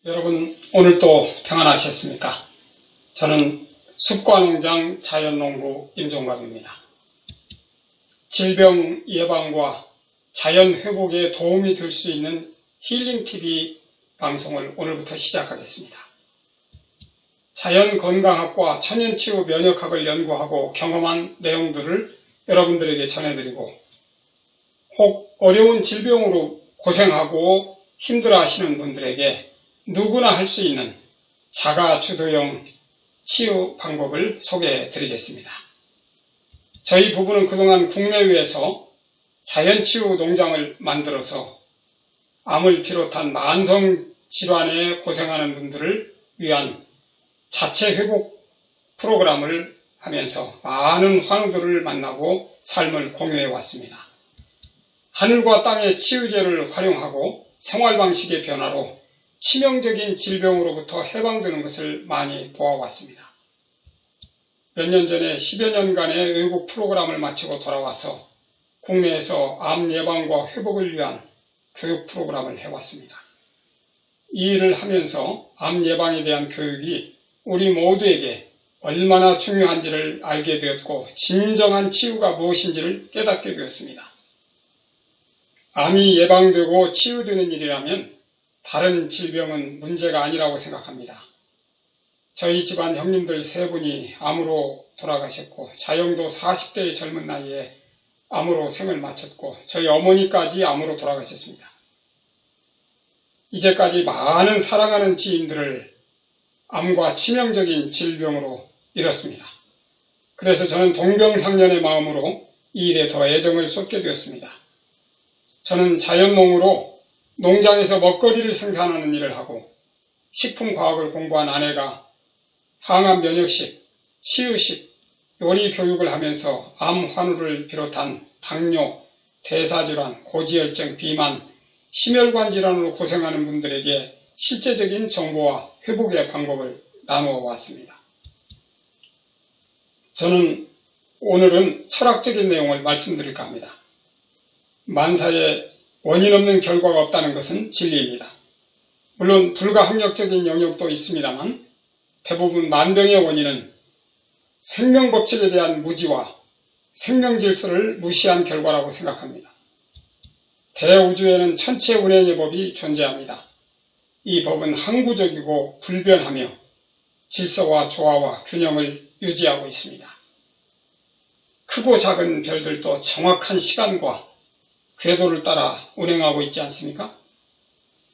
여러분 오늘 또 평안하셨습니까? 저는 숲과농장 자연농부 임종갑입니다. 질병 예방과 자연 회복에 도움이 될 수 있는 힐링TV 방송을 오늘부터 시작하겠습니다. 자연건강학과 천연치유 면역학을 연구하고 경험한 내용들을 여러분들에게 전해드리고 혹 어려운 질병으로 고생하고 힘들어하시는 분들에게 누구나 할 수 있는 자가주도형 치유 방법을 소개해 드리겠습니다. 저희 부부는 그동안 국내외에서 자연치유 농장을 만들어서 암을 비롯한 만성질환에 고생하는 분들을 위한 자체회복 프로그램을 하면서 많은 환우들을 만나고 삶을 공유해 왔습니다. 하늘과 땅의 치유제를 활용하고 생활방식의 변화로 치명적인 질병으로부터 해방되는 것을 많이 보아왔습니다. 몇 년 전에 10여 년간의 외국 프로그램을 마치고 돌아와서 국내에서 암 예방과 회복을 위한 교육 프로그램을 해왔습니다. 이 일을 하면서 암 예방에 대한 교육이 우리 모두에게 얼마나 중요한지를 알게 되었고 진정한 치유가 무엇인지를 깨닫게 되었습니다. 암이 예방되고 치유되는 일이라면 다른 질병은 문제가 아니라고 생각합니다. 저희 집안 형님들 3분이 암으로 돌아가셨고 자영도 40대의 젊은 나이에 암으로 생을 마쳤고 저희 어머니까지 암으로 돌아가셨습니다. 이제까지 많은 사랑하는 지인들을 암과 치명적인 질병으로 잃었습니다. 그래서 저는 동병상련의 마음으로 이 일에 더 애정을 쏟게 되었습니다. 저는 자연농으로 농장에서 먹거리를 생산하는 일을 하고 식품과학을 공부한 아내가 항암 면역식, 치유식, 요리 교육을 하면서 암 환우를 비롯한 당뇨, 대사질환, 고지혈증, 비만, 심혈관 질환으로 고생하는 분들에게 실제적인 정보와 회복의 방법을 나누어 왔습니다. 저는 오늘은 철학적인 내용을 말씀드릴까 합니다. 만사에 원인 없는 결과가 없다는 것은 진리입니다. 물론 불가항력적인 영역도 있습니다만 대부분 만병의 원인은 생명법칙에 대한 무지와 생명질서를 무시한 결과라고 생각합니다. 대우주에는 천체운행의 법이 존재합니다. 이 법은 항구적이고 불변하며 질서와 조화와 균형을 유지하고 있습니다. 크고 작은 별들도 정확한 시간과 궤도를 따라 운행하고 있지 않습니까?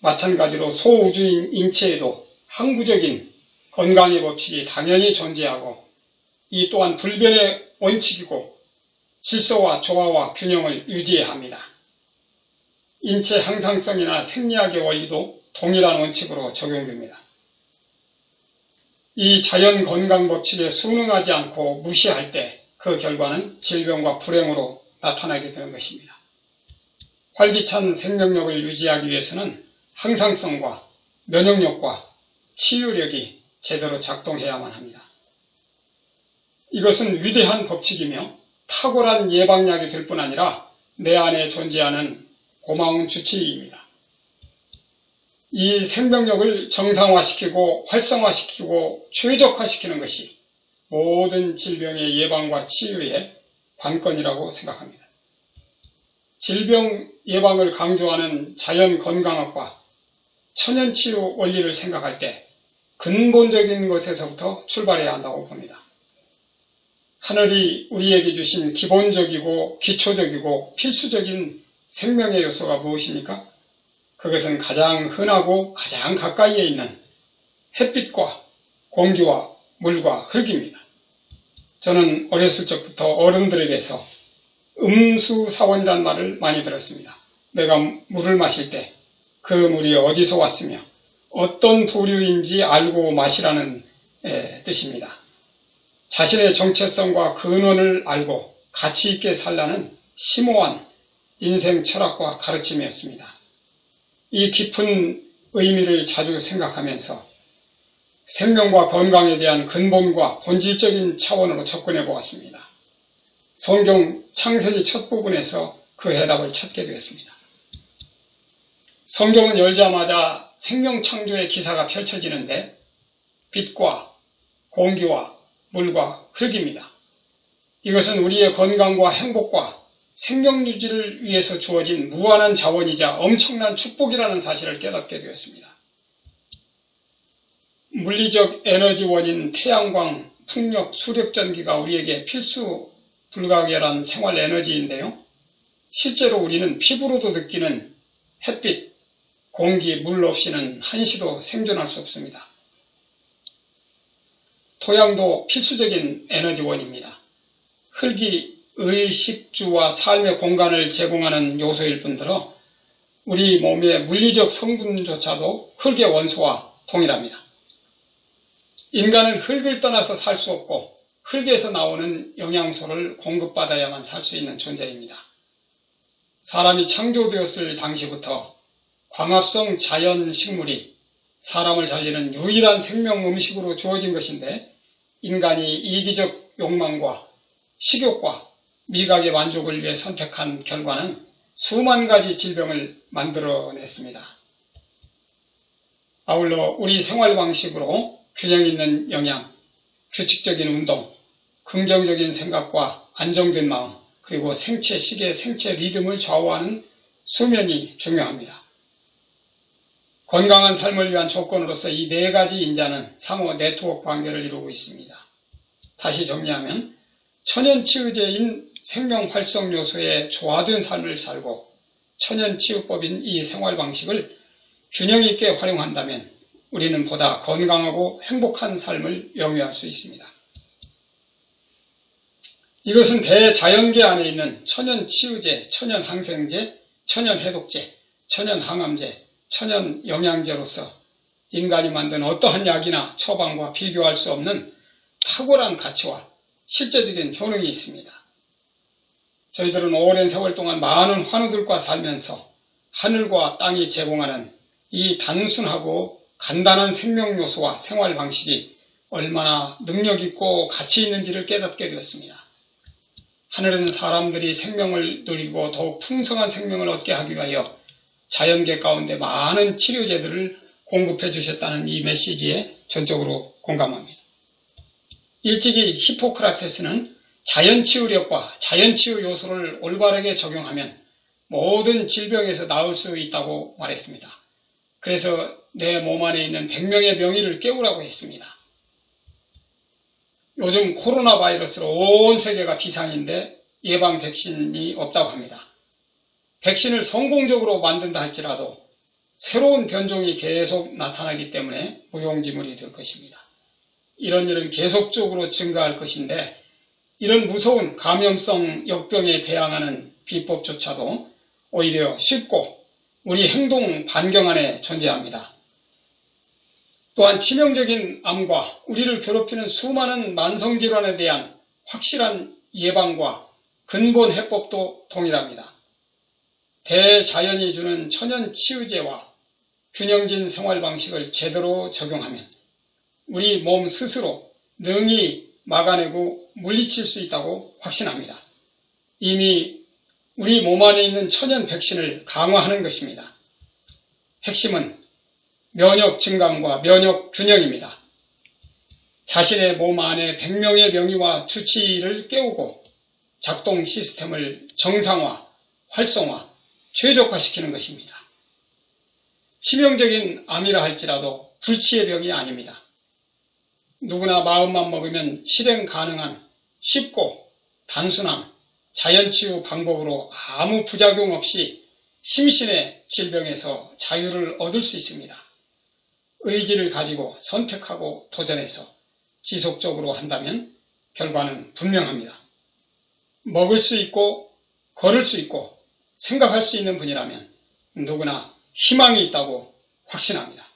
마찬가지로 소우주인 인체에도 항구적인 건강의 법칙이 당연히 존재하고 이 또한 불변의 원칙이고 질서와 조화와 균형을 유지해야 합니다. 인체 항상성이나 생리학의 원리도 동일한 원칙으로 적용됩니다. 이 자연 건강 법칙에 순응하지 않고 무시할 때 그 결과는 질병과 불행으로 나타나게 되는 것입니다. 활기찬 생명력을 유지하기 위해서는 항상성과 면역력과 치유력이 제대로 작동해야만 합니다. 이것은 위대한 법칙이며 탁월한 예방약이 될 뿐 아니라 내 안에 존재하는 고마운 주치의입니다. 이 생명력을 정상화시키고 활성화시키고 최적화시키는 것이 모든 질병의 예방과 치유의 관건이라고 생각합니다. 질병 예방을 강조하는 자연건강학과 천연치유 원리를 생각할 때 근본적인 것에서부터 출발해야 한다고 봅니다. 하늘이 우리에게 주신 기본적이고 기초적이고 필수적인 생명의 요소가 무엇입니까? 그것은 가장 흔하고 가장 가까이에 있는 햇빛과 공기와 물과 흙입니다. 저는 어렸을 적부터 어른들에게서 음수사원이라는 말을 많이 들었습니다. 내가 물을 마실 때 그 물이 어디서 왔으며 어떤 부류인지 알고 마시라는 뜻입니다. 자신의 정체성과 근원을 알고 가치 있게 살라는 심오한 인생 철학과 가르침이었습니다. 이 깊은 의미를 자주 생각하면서 생명과 건강에 대한 근본과 본질적인 차원으로 접근해 보았습니다. 성경 창세기 첫 부분에서 그 해답을 찾게 되었습니다. 성경은 열자마자 생명 창조의 기사가 펼쳐지는데 빛과 공기와 물과 흙입니다. 이것은 우리의 건강과 행복과 생명 유지를 위해서 주어진 무한한 자원이자 엄청난 축복이라는 사실을 깨닫게 되었습니다. 물리적 에너지원인 태양광, 풍력, 수력전기가 우리에게 필수 불가결한 생활 에너지인데요. 실제로 우리는 피부로도 느끼는 햇빛, 공기, 물 없이는 한시도 생존할 수 없습니다. 토양도 필수적인 에너지원입니다. 흙이 의식주와 삶의 공간을 제공하는 요소일 뿐더러 우리 몸의 물리적 성분조차도 흙의 원소와 동일합니다. 인간은 흙을 떠나서 살 수 없고 흙에서 나오는 영양소를 공급받아야만 살 수 있는 존재입니다. 사람이 창조되었을 당시부터 광합성 자연식물이 사람을 살리는 유일한 생명 음식으로 주어진 것인데 인간이 이기적 욕망과 식욕과 미각의 만족을 위해 선택한 결과는 수만 가지 질병을 만들어냈습니다. 아울러 우리 생활 방식으로 균형 있는 영양, 규칙적인 운동, 긍정적인 생각과 안정된 마음, 그리고 생체 시계, 생체 리듬을 좌우하는 수면이 중요합니다. 건강한 삶을 위한 조건으로서 이 네 가지 인자는 상호 네트워크 관계를 이루고 있습니다. 다시 정리하면 천연치유제인 생명활성 요소에 조화된 삶을 살고 천연치유법인 이 생활 방식을 균형 있게 활용한다면 우리는 보다 건강하고 행복한 삶을 영위할 수 있습니다. 이것은 대자연계 안에 있는 천연치유제, 천연항생제, 천연해독제, 천연항암제, 천연영양제로서 인간이 만든 어떠한 약이나 처방과 비교할 수 없는 탁월한 가치와 실제적인 효능이 있습니다. 저희들은 오랜 세월 동안 많은 환우들과 살면서 하늘과 땅이 제공하는 이 단순하고 간단한 생명요소와 생활 방식이 얼마나 능력있고 가치 있는지를 깨닫게 되었습니다. 하늘은 사람들이 생명을 누리고 더욱 풍성한 생명을 얻게 하기 위하여 자연계 가운데 많은 치료제들을 공급해 주셨다는 이 메시지에 전적으로 공감합니다. 일찍이 히포크라테스는 자연치유력과 자연치유 요소를 올바르게 적용하면 모든 질병에서 나을 수 있다고 말했습니다. 그래서 내 몸 안에 있는 100명의 명의를 깨우라고 했습니다. 요즘 코로나 바이러스로 온 세계가 비상인데 예방 백신이 없다고 합니다. 백신을 성공적으로 만든다 할지라도 새로운 변종이 계속 나타나기 때문에 무용지물이 될 것입니다. 이런 일은 계속적으로 증가할 것인데 이런 무서운 감염성 역병에 대항하는 비법조차도 오히려 쉽고 우리 행동 반경 안에 존재합니다. 또한 치명적인 암과 우리를 괴롭히는 수많은 만성질환에 대한 확실한 예방과 근본 해법도 동일합니다. 대자연이 주는 천연치유제와 균형진 생활 방식을 제대로 적용하면 우리 몸 스스로 능히 막아내고 물리칠 수 있다고 확신합니다. 이미 우리 몸 안에 있는 천연 백신을 강화하는 것입니다. 핵심은 면역 증강과 면역 균형입니다. 자신의 몸 안에 100명의 명의와 주치의를 깨우고 작동 시스템을 정상화, 활성화, 최적화시키는 것입니다. 치명적인 암이라 할지라도 불치의 병이 아닙니다. 누구나 마음만 먹으면 실행 가능한 쉽고 단순한 자연치유 방법으로 아무 부작용 없이 심신의 질병에서 자유를 얻을 수 있습니다. 의지를 가지고 선택하고 도전해서 지속적으로 한다면 결과는 분명합니다. 먹을 수 있고 걸을 수 있고 생각할 수 있는 분이라면 누구나 희망이 있다고 확신합니다.